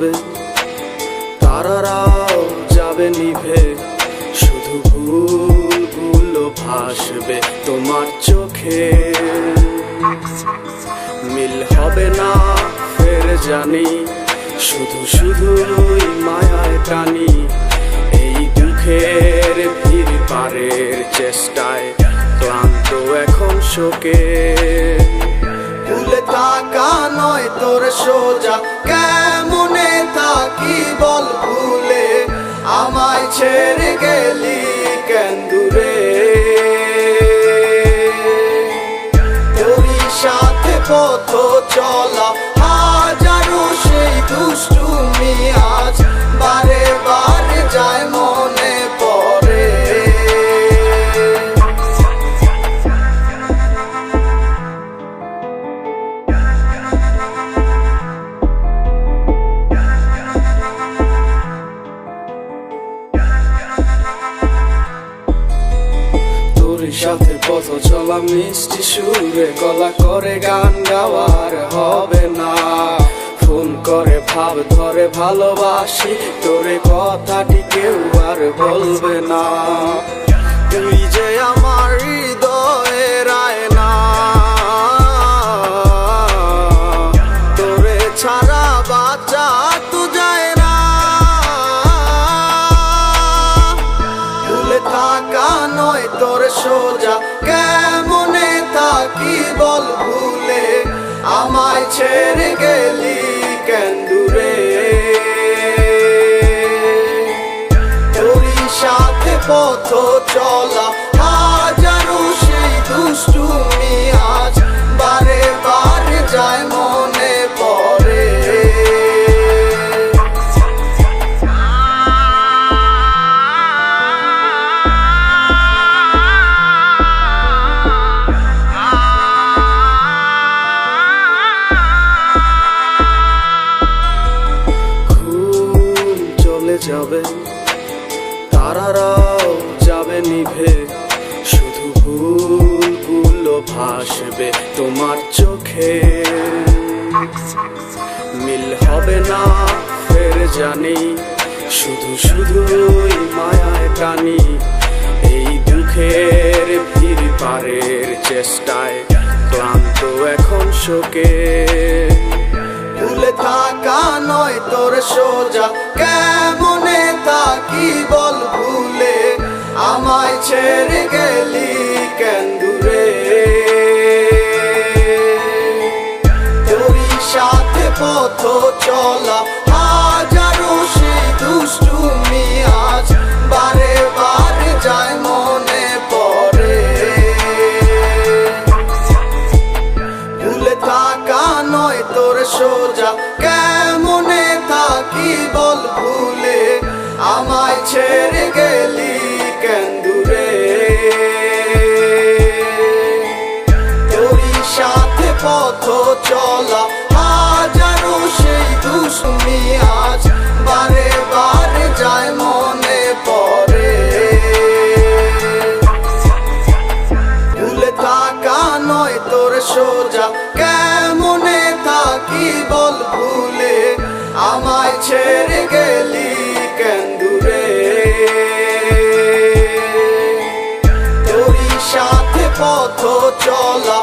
যাবে, তারারাও যাবে নিভে, শুধু ভুলগুলো ভাসবে তোমার চোখে। মিল হবে না ফের জানি, শুধু শুধুই মায়ায় টানি, এই দুঃখের ভিড় পারের চেষ্টায় ক্লান্ত এখন শোকে। ভুলে থাকা নয় তোর সোজা, কেমনে থাকি বল ভুলে, আমায় ছেড়ে গেলি কেন দূরে। তোরই সাথে পথ চলা হাজারো সেই দুষ্টুমি আজ বারে বারে যায় মনে পড়ে। সাথে পথ চলা মিষ্টি সুরে, গলা করে গান গাওয়ার হবে না, ফোন করে ভাব ধরে ভালোবাসি তোরে, কথাটি কেউ আর বলবে না। তুই যে আমার হৃদয়ের আয়না, তোরে ছাড়া বাঁচা তো যায় না। ভুলে থাকা নয় তোর সোজা, কেমনে থাকি বল ভুলে, আমায় ছেড়ে গেলি কেন দূরে। তোরই সাথে পথ চলা হাজারো সেই দুষ্টুমি আজ বারে বারে যায় মনে পড়ে। যাবে, তারারাও যাবে নিভে, শুধু ভুলগুলো ভাসবে তোমার চোখে। মিল হবে না ফের জানি, শুধু শুধুই মায়ায় টানি, এই দুঃখের ভিড় পারের চেষ্টায় ক্লান্ত এখন শোকে। ভুলে থাকা নয় তোর সোজা, কেমনে থাকি বল ভুলে, আমায় ছেড়ে গেলি কেন দূরে। তোরই সাথে পথ চলা হাজারো সেই দুষ্টুমি আজ বারে বারে যায় মনে পড়ে। ভুলে থাকা নয় তোর সোজা, কেমনে থাকি বল ভুলে, আমায় ছেড়ে গেলি কেন দূরে। তোরই সাথে পথ চলা হাজারো সেই দুষ্টুমি আজ বারে বারে যায় মনে পড়ে। ভুলে থাকা নয় তোর সোজা, কেমনে থাকি বল ভুলে, আমায় ছেড়ে গেলি কেন দূরে। তোরই সাথে পথ চলা